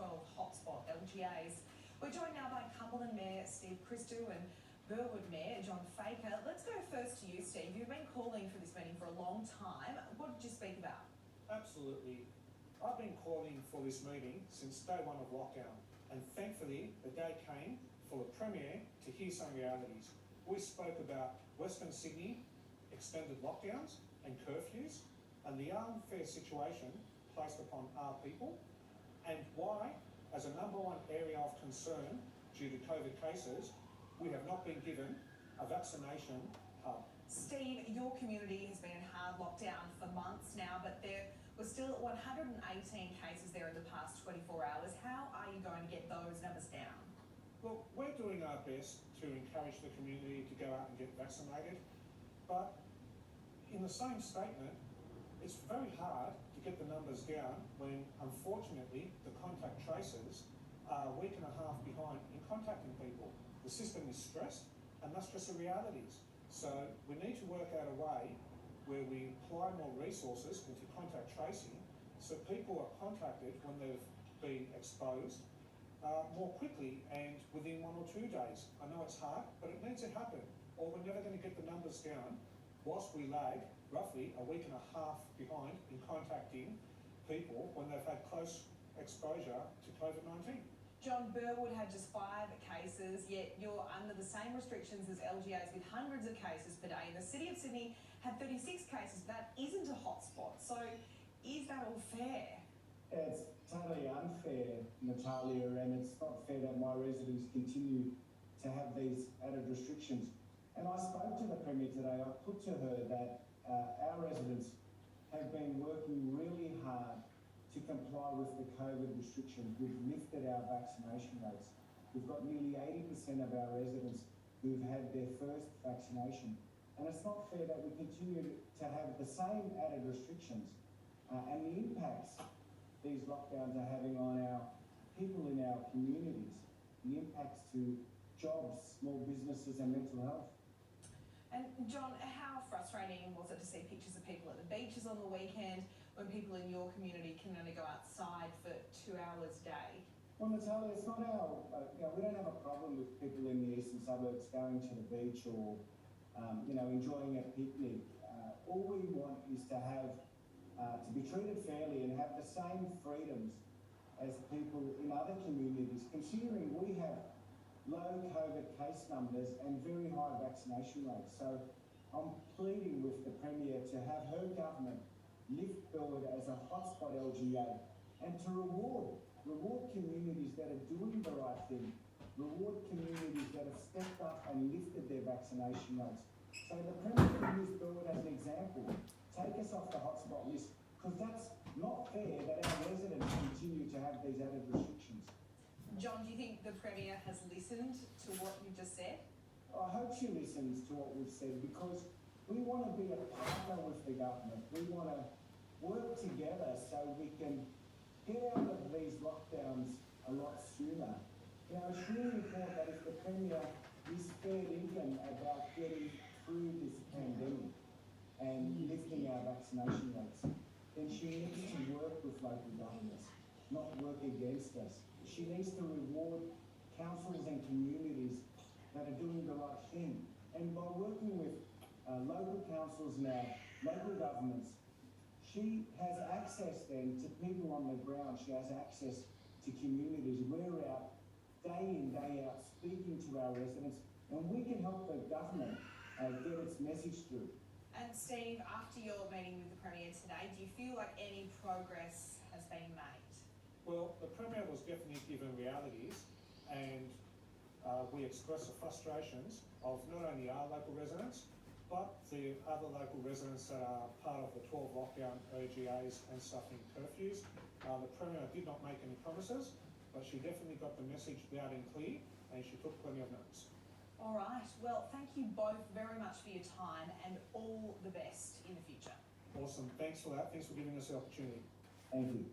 12 hotspot LGAs. We're joined now by Cumberland Mayor Steve Christou and Burwood Mayor John Faker. Let's go first to you, Steve. You've been calling for this meeting for a long time. What did you speak about? Absolutely. I've been calling for this meeting since day one of lockdown, and thankfully the day came for the Premier to hear some realities. We spoke about Western Sydney, extended lockdowns and curfews, and the unfair situation placed upon our people, and why, as a number one area of concern due to COVID cases, we have not been given a vaccination hub. Steve, your community has been in hard lockdown for months now, but there were still 118 cases there in the past 24 hours. How are you going to get those numbers down? Well, we're doing our best to encourage the community to go out and get vaccinated, but in the same statement, it's very hard to get the numbers down when, unfortunately, the contact tracers are a week and a half behind in contacting people. The system is stressed, and that's just the realities. So we need to work out a way where we apply more resources into contact tracing so people are contacted when they've been exposed more quickly and within 1 or 2 days. I know it's hard, but it needs to happen, or we're never going to get the numbers down whilst we lag roughly a week and a half behind in contacting people when they've had close exposure to COVID-19. John, Burwood had just 5 cases, yet you're under the same restrictions as LGAs with hundreds of cases per day. And the City of Sydney had 36 cases. That isn't a hotspot. So is that all fair? It's totally unfair, Natalia, and it's not fair that my residents continue to have these added restrictions. And I spoke to the Premier today. I put to her that our residents have been working really hard to comply with the COVID restrictions. We've lifted our vaccination rates. We've got nearly 80% of our residents who've had their first vaccination. And it's not fair that we continue to have the same added restrictions and the impacts these lockdowns are having on our people in our communities, the impacts to jobs, small businesses and mental health. And John, how frustrating was it to see pictures of people at the beaches on the weekend when people in your community can only go outside for 2 hours a day? Well, Natalia, it's not our, we don't have a problem with people in the eastern suburbs going to the beach or, enjoying a picnic. All we want is to have, to be treated fairly and have the same freedoms as people in other communities, considering we have low COVID case numbers and very high vaccination rates. So I'm pleading with the Premier to have her government lift Burwood as a hotspot LGA and to reward communities that are doing the right thing, reward communities that have stepped up and lifted their vaccination rates. So the Premier can use Burwood as an example. Take us off the hotspot list, because that's not fair that our residents continue to have these added restrictions. John, do you think the Premier has listened to what you've just said? I hope she listens to what we've said, because we want to be a partner with the government. We want to work together so we can get out of these lockdowns a lot sooner. It's really important that if the Premier is fair dinkum about getting through this pandemic and lifting our vaccination rates, then she needs to work with local governments, not work against us. She needs to reward councils and communities that are doing the right thing. And by working with local councils and our local governments, she has access then to people on the ground. She has access to communities. We're out day in, day out, speaking to our residents, and we can help the government get its message through. And Steve, after your meeting with the Premier today, do you feel like any progress has been made? Well, the Premier was definitely given realities, and we expressed the frustrations of not only our local residents, but the other local residents that are part of the 12 lockdown LGAs and suffering curfews. The Premier did not make any promises, but she definitely got the message loud and clear, and she took plenty of notes. All right. Well, thank you both very much for your time, and all the best in the future. Awesome. Thanks for that. Thanks for giving us the opportunity. Thank you.